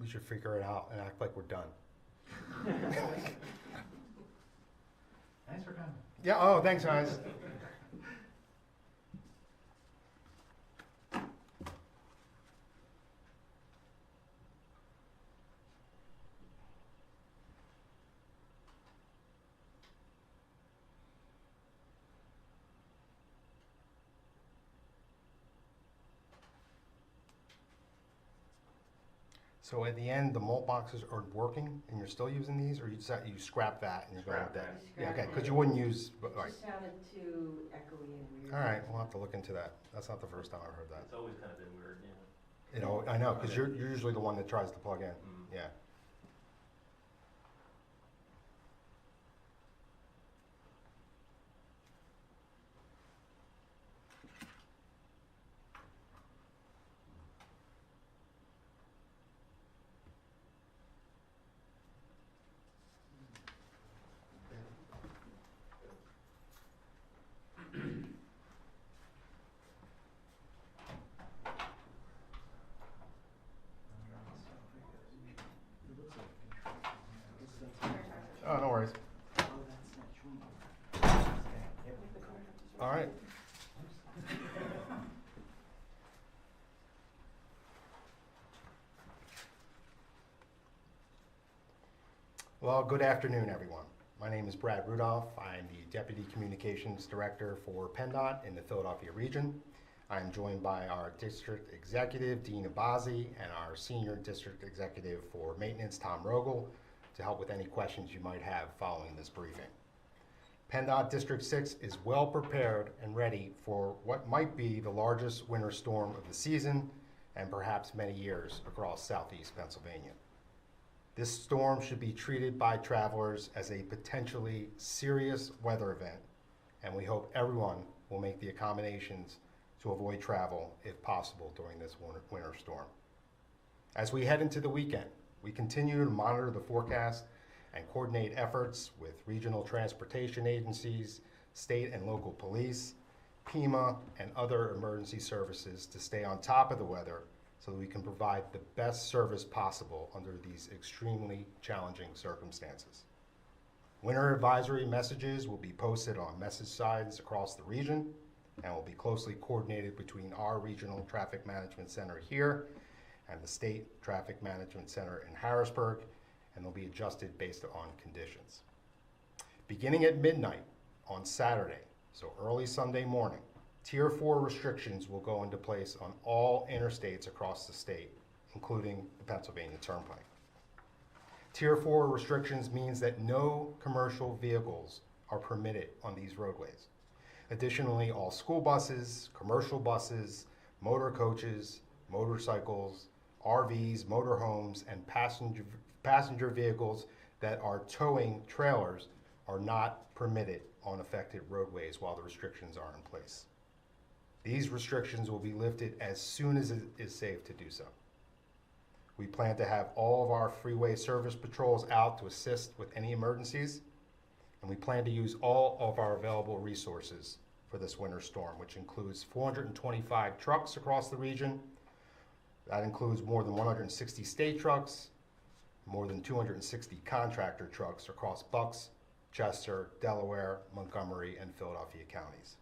we should figure it out and act like we're done. Thanks for coming. Yeah, oh, thanks, guys. So at the end, the mulch boxes are working, and you're still using these, or you scrap that and you're going with that? Yeah, okay, because you wouldn't use, It right. just sounded too echoey and weird. All right, we'll have to look into that. That's not the first time I've heard that. It's always kind of been weird, yeah. You know, I know, because you're usually the one that tries to plug in. Mm. Yeah. Oh, no worries. All right. Well, good afternoon, everyone. My name is Brad Rudolph. I'm the Deputy Communications Director for PennDOT in the Philadelphia region. I'm joined by our District Executive, Dean Abazi, and our Senior District Executive for Maintenance, Tom Rogel, to help with any questions you might have following this briefing. PennDOT District 6 is well prepared and ready for what might be the largest winter storm of the season and perhaps many years across southeast Pennsylvania. This storm should be treated by travelers as a potentially serious weather event, and we hope everyone will make the accommodations to avoid travel if possible during this winter storm. As we head into the weekend, we continue to monitor the forecast and coordinate efforts with regional transportation agencies, state and local police, PEMA, and other emergency services to stay on top of the weather so that we can provide the best service possible under these extremely challenging circumstances. Winter advisory messages will be posted on message signs across the region and will be closely coordinated between our regional traffic management center here and the State Traffic Management Center in Harrisburg, and they'll be adjusted based on conditions. Beginning at midnight on Saturday, so early Sunday morning, Tier 4 restrictions will go into place on all interstates across the state, including the Pennsylvania Turnpike. Tier 4 restrictions means that no commercial vehicles are permitted on these roadways. Additionally, all school buses, commercial buses, motor coaches, motorcycles, RVs, motorhomes, and passenger vehicles that are towing trailers are not permitted on affected roadways while the restrictions are in place. These restrictions will be lifted as soon as it is safe to do so. We plan to have all of our freeway service patrols out to assist with any emergencies, and we plan to use all of our available resources for this winter storm, which includes 425 trucks across the region. That includes more than 160 state trucks, more than 260 contractor trucks across Bucks, Chester, Delaware, Montgomery, and Philadelphia counties.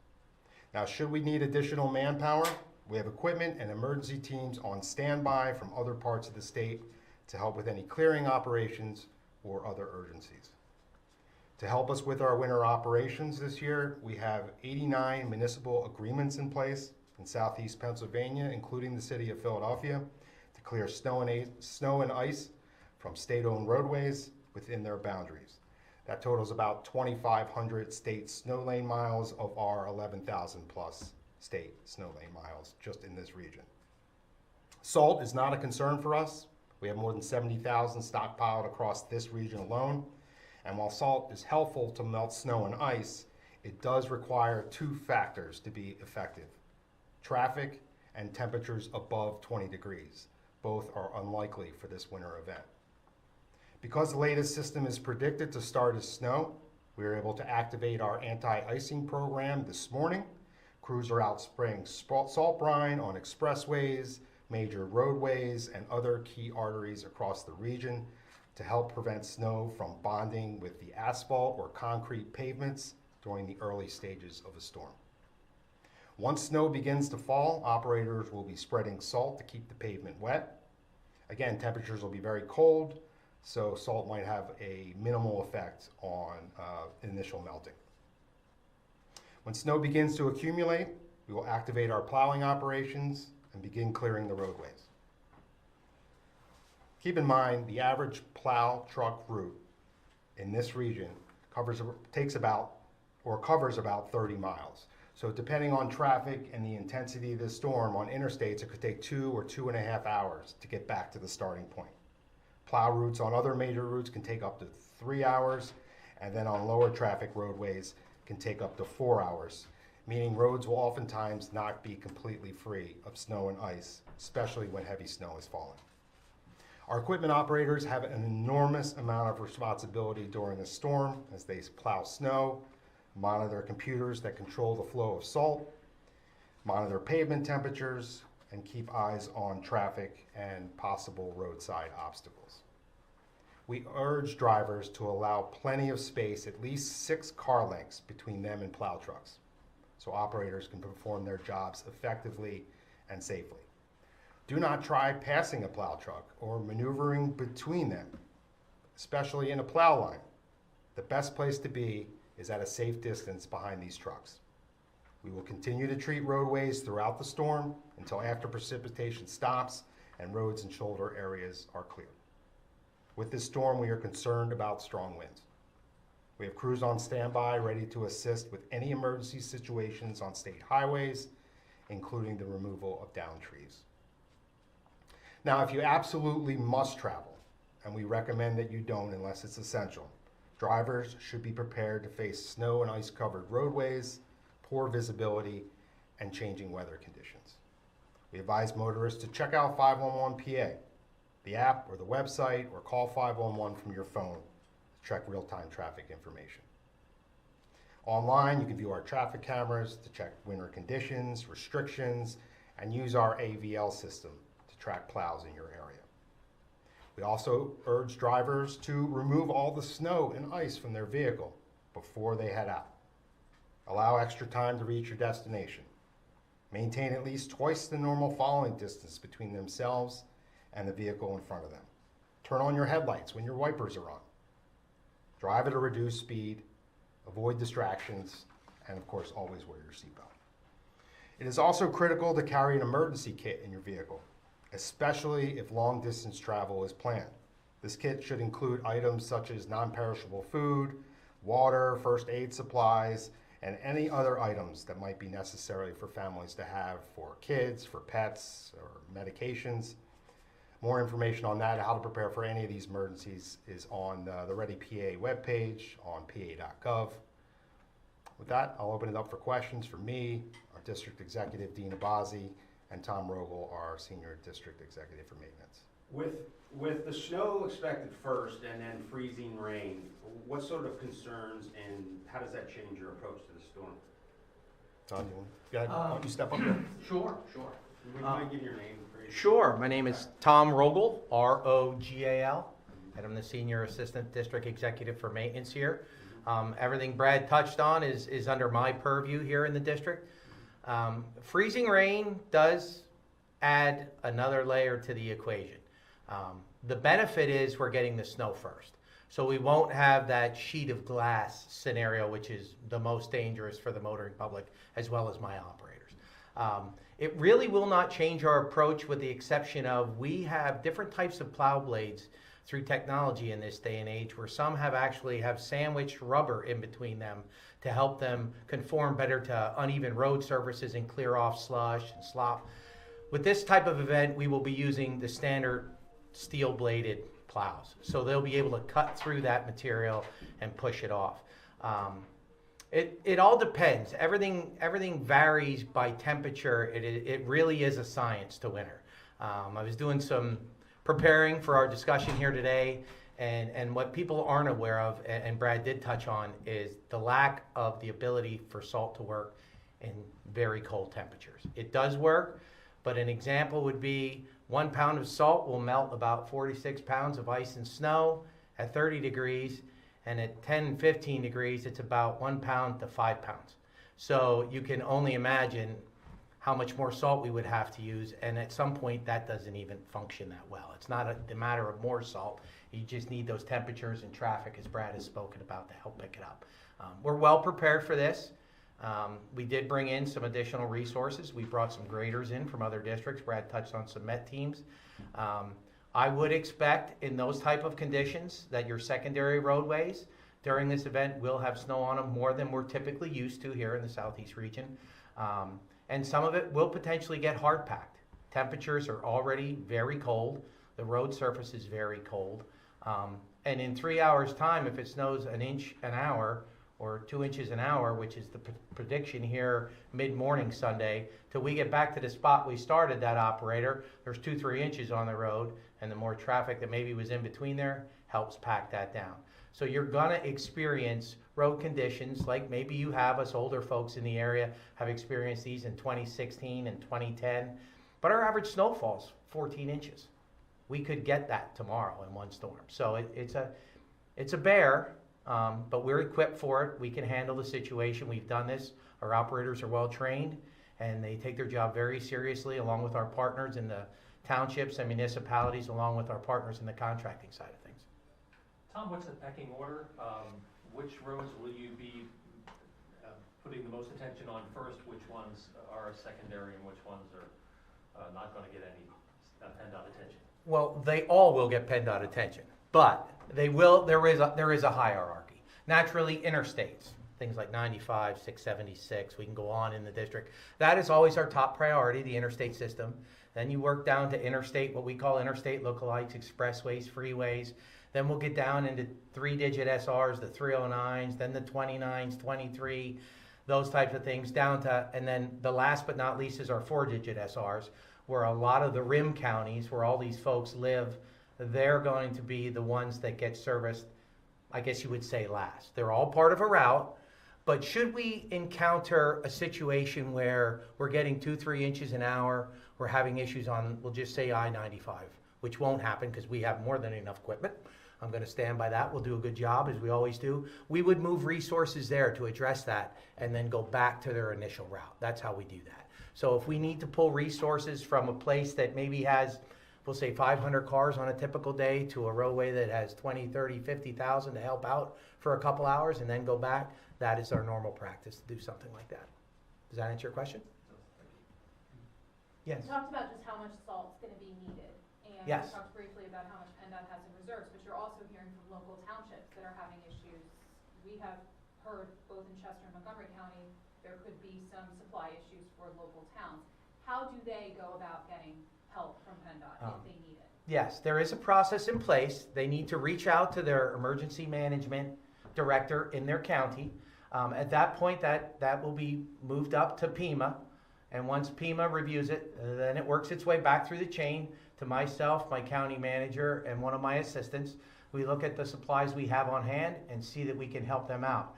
Now, should we need additional manpower, we have equipment and emergency teams on standby from other parts of the state to help with any clearing operations or other urgencies. To help us with our winter operations this year, we have 89 municipal agreements in place in southeast Pennsylvania, including the city of Philadelphia, to clear snow and ice from state-owned roadways within their boundaries. That totals about 2,500 state snow lane miles of our 11,000 plus state snow lane miles just in this region. Salt is not a concern for us. We have more than 70,000 stockpiled across this region alone. And while salt is helpful to melt snow and ice, it does require two factors to be effective: traffic and temperatures above 20 degrees. Both are unlikely for this winter event. Because the latest system is predicted to start as snow, we were able to activate our anti-icing program this morning. Crews are out spraying salt brine on expressways, major roadways and other key arteries across the region to help prevent snow from bonding with the asphalt or concrete pavements during the early stages of a storm. Once snow begins to fall, operators will be spreading salt to keep the pavement wet. Again, temperatures will be very cold, so salt might have a minimal effect on initial melting. When snow begins to accumulate, we will activate our plowing operations and begin clearing the roadways. Keep in mind, the average plow truck route in this region covers about 30 miles. So depending on traffic and the intensity of the storm on interstates, it could take 2 or 2.5 hours to get back to the starting point. Plow routes on other major routes can take up to 3 hours, and then on lower traffic roadways can take up to 4 hours, meaning roads will oftentimes not be completely free of snow and ice, especially when heavy snow is falling. Our equipment operators have an enormous amount of responsibility during a storm as they plow snow, monitor computers that control the flow of salt, monitor pavement temperatures, and keep eyes on traffic and possible roadside obstacles. We urge drivers to allow plenty of space, at least 6 car lengths between them and plow trucks, so operators can perform their jobs effectively and safely. Do not try passing a plow truck or maneuvering between them, especially in a plow line. The best place to be is at a safe distance behind these trucks. We will continue to treat roadways throughout the storm until after precipitation stops and roads and shoulder areas are clear. With this storm, we are concerned about strong winds. We have crews on standby ready to assist with any emergency situations on state highways, including the removal of downed trees. Now, if you absolutely must travel, and we recommend that you don't unless it's essential, drivers should be prepared to face snow and ice-covered roadways, poor visibility, and changing weather conditions. We advise motorists to check out 511 PA, the app or the website, or call 511 from your phone to check real-time traffic information. Online, you can view our traffic cameras to check winter conditions, restrictions, and use our AVL system to track plows in your area. We also urge drivers to remove all the snow and ice from their vehicle before they head out. Allow extra time to reach your destination. Maintain at least twice the normal following distance between themselves and the vehicle in front of them. Turn on your headlights when your wipers are on. Drive at a reduced speed, avoid distractions, and of course, always wear your seatbelt. It is also critical to carry an emergency kit in your vehicle, especially if long-distance travel is planned. This kit should include items such as non-perishable food, water, first aid supplies, and any other items that might be necessary for families to have for kids, for pets, or medications. More information on that, how to prepare for any of these emergencies, is on the Ready PA webpage on pa.gov. With that, I'll open it up for questions for me, our District Executive, Dean Abazi, and Tom Rogel, our Senior District Executive for Maintenance. With the snow expected first and then freezing rain, what sort of concerns and how does that change your approach to the storm? Tom, go ahead. Why don't you step up here? Sure. Would you mind giving your name? Sure. My name is Tom Rogel, R-O-G-A-L, and I'm the Senior Assistant District Executive for Maintenance here. Everything Brad touched on is under my purview here in the district. Freezing rain does add another layer to the equation. The benefit is we're getting the snow first. So we won't have that sheet of glass scenario, which is the most dangerous for the motoring public as well as my operators. It really will not change our approach, with the exception of we have different types of plow blades through technology in this day and age, where some actually have sandwiched rubber in between them to help them conform better to uneven road surfaces and clear off slush and slop. With this type of event, we will be using the standard steel bladed plows. So they'll be able to cut through that material and push it off. It all depends. Everything varies by temperature. It really is a science to winter. I was doing some preparing for our discussion here today, and what people aren't aware of, and Brad did touch on, is the lack of the ability for salt to work in very cold temperatures. It does work, But an example would be 1 pound of salt will melt about 46 pounds of ice and snow at 30 degrees, and at 10, 15 degrees, it's about 1 pound to 5 pounds. So you can only imagine how much more salt we would have to use, and at some point that doesn't even function that well. It's not the matter of more salt, you just need those temperatures and traffic, as Brad has spoken about, to help pick it up. We're well prepared for this. We did bring in some additional resources. We brought some graders in from other districts. Brad touched on some Met teams. I would expect in those type of conditions that your secondary roadways during this event will have snow on them more than we're typically used to here in the southeast region. And some of it will potentially get hard packed. Temperatures are already very cold. The road surface is very cold. And in 3 hours time, if it snows an inch an hour or 2 inches an hour, which is the prediction here mid-morning Sunday, till we get back to the spot we started that operator, there's 2-3 inches on the road, and the more traffic that maybe was in between there helps pack that down. So you're gonna experience road conditions like maybe you have, us older folks in the area have experienced these in 2016 and 2010, but our average snowfall's 14 inches. We could get that tomorrow in one storm. So it's a bear, but we're equipped for it. We can handle the situation. We've done this. Our operators are well trained, and they take their job very seriously, along with our partners in the townships and municipalities, along with our partners in the contracting side of things. Tom, what's the pecking order? Which roads will you be putting the most attention on first? Which ones are secondary and which ones are not going to get any PennDOT attention? Well, they all will get PennDOT attention, but they will. There is a hierarchy. Naturally, interstates, things like 95, 676, we can go on in the district. That is always our top priority, the interstate system. Then you work down to interstate, what we call interstate lookalikes, expressways, freeways. Then we'll get down into 3-digit SRs, the 309s, then the 29s, 23, those types of things, down to, and then the last but not least is our 4-digit SRs, where a lot of the rim counties, where all these folks live, they're going to be the ones that get serviced, I guess you would say, last. They're all part of a route, but should we encounter a situation where we're getting 2-3 inches an hour, we're having issues on, we'll just say I-95, which won't happen because we have more than enough equipment. I'm going to stand by that. We'll do a good job, as we always do. We would move resources there to address that and then go back to their initial route. That's how we do that. So if we need to pull resources from a place that maybe has, we'll say 500 cars on a typical day, to a roadway that has 20, 30, 50,000 to help out for a couple hours and then go back, that is our normal practice to do something like that. Does that answer your question? Yes. You talked about just how much salt's going to be needed, and Yes. you talked briefly about how much PennDOT has in reserves, but you're also hearing from local townships that are having issues. We have heard both in Chester and Montgomery County there could be some supply issues for local towns. How do they go about getting help from PennDOT if they need it? Yes, there is a process in place. They need to reach out to their emergency management director in their county. At that point, that will be moved up to PEMA. And once PEMA reviews it, then it works its way back through the chain to myself, my county manager, and one of my assistants. We look at the supplies we have on hand and see that we can help them out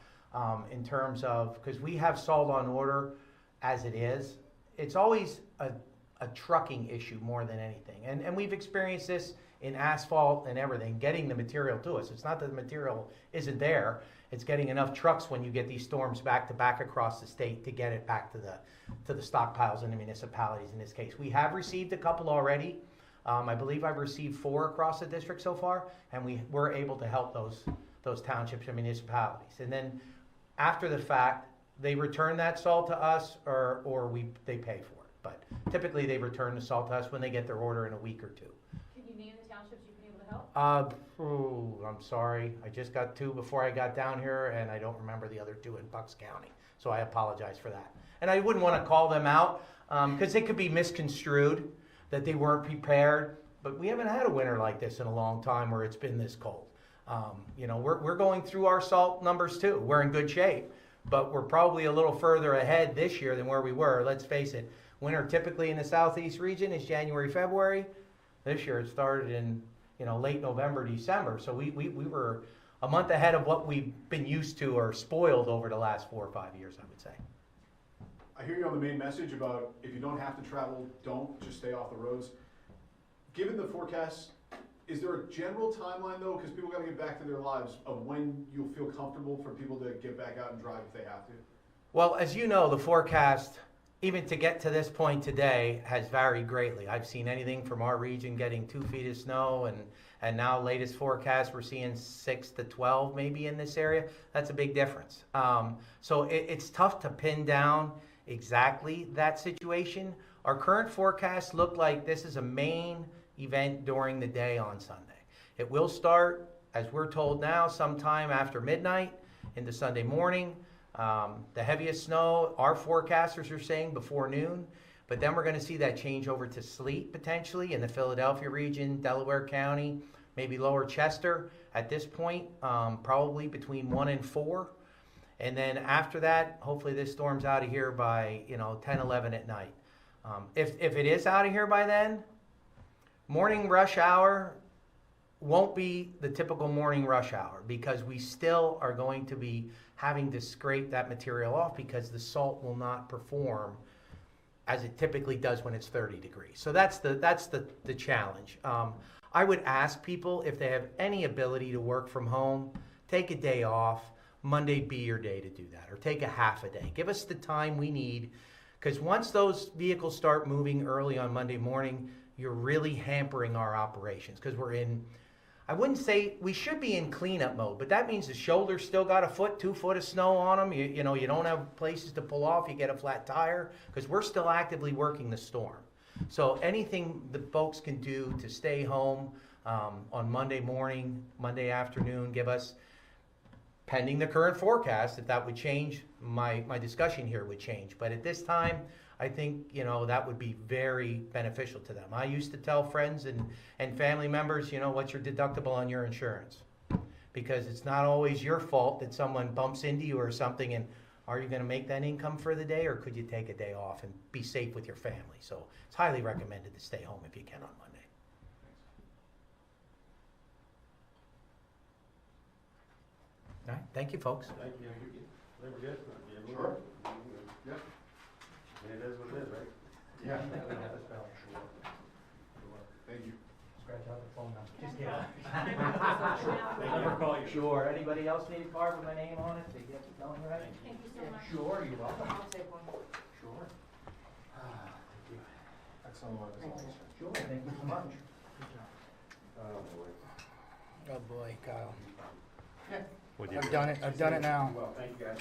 in terms of, because we have salt on order as it is. It's always a trucking issue more than anything. And we've experienced this in asphalt and everything, getting the material to us. It's not that the material isn't there. It's getting enough trucks when you get these storms back to back across the state to get it back to the stockpiles in the municipalities in this case. We have received a couple already. I believe I've received 4 across the district so far, and we were able to help those townships and municipalities. And then after the fact, they return that salt to us or they pay for it. But typically they return the salt to us when they get their order in a week or 2. Can you name the townships you've been able to help? I'm sorry. I just got 2 before I got down here, and I don't remember the other 2 in Bucks County. So I apologize for that. And I wouldn't want to call them out because they could be misconstrued that they weren't prepared. But we haven't had a winter like this in a long time where it's been this cold. You know, we're going through our salt numbers too. We're in good shape, but we're probably a little further ahead this year than where we were. Let's face it. Winter typically in the southeast region is January, February. This year it started in, you know, late November, December. So we were a month ahead of what we've been used to or spoiled over the last 4 or 5 years, I would say. I hear you on the main message about if you don't have to travel, don't, just stay off the roads. Given the forecast, is there a general timeline though, because people gotta get back to their lives, of when you'll feel comfortable for people to get back out and drive if they have to? Well, as you know, the forecast, even to get to this point today, has varied greatly. I've seen anything from our region getting 2 feet of snow, and now latest forecast, we're seeing 6 to 12 maybe in this area. That's a big difference. So it's tough to pin down exactly that situation. Our current forecasts look like this is a main event during the day on Sunday. It will start, as we're told now, sometime after midnight into Sunday morning. The heaviest snow, our forecasters are saying before noon, but then we're going to see that change over to sleet potentially in the Philadelphia region, Delaware County, maybe Lower Chester at this point, probably between 1 and 4. And then after that, hopefully this storm's out of here by 10, 11 at night. If it is out of here by then, morning rush hour won't be the typical morning rush hour, because we still are going to be having to scrape that material off because the salt will not perform as it typically does when it's 30 degrees. So that's the challenge. I would ask people if they have any ability to work from home, take a day off. Monday be your day to do that, or take a half a day. Give us the time we need, because once those vehicles start moving early on Monday morning, you're really hampering our operations, because we're in, I wouldn't say, we should be in cleanup mode, but that means the shoulders still got 2 foot of snow on them. You don't have places to pull off, you get a flat tire, because we're still actively working the storm. So anything the folks can do to stay home on Monday morning, Monday afternoon, give us, pending the current forecast, if that would change, my discussion here would change. But at this time, I think, that would be very beneficial to them. I used to tell friends and family members, what's your deductible on your insurance? Because it's not always your fault that someone bumps into you or something, and are you gonna make that income for the day, or could you take a day off and be safe with your family? So it's highly recommended to stay home if you can on Monday. All right, thank you, folks. Thank you. They were good. Sure. Yep. And it is what it is, right? Yeah. Thank you. Scratch out the phone number. Just kidding. Never call you. Sure. Anybody else need a card with my name on it to get it done right? Thank you so much. Sure, you're welcome. I'll take one. Sure. Thank you. Excellent. Sure, thank you so much. Oh, boy. Oh boy, Kyle. Yeah. I've done it now. Well, thank you guys.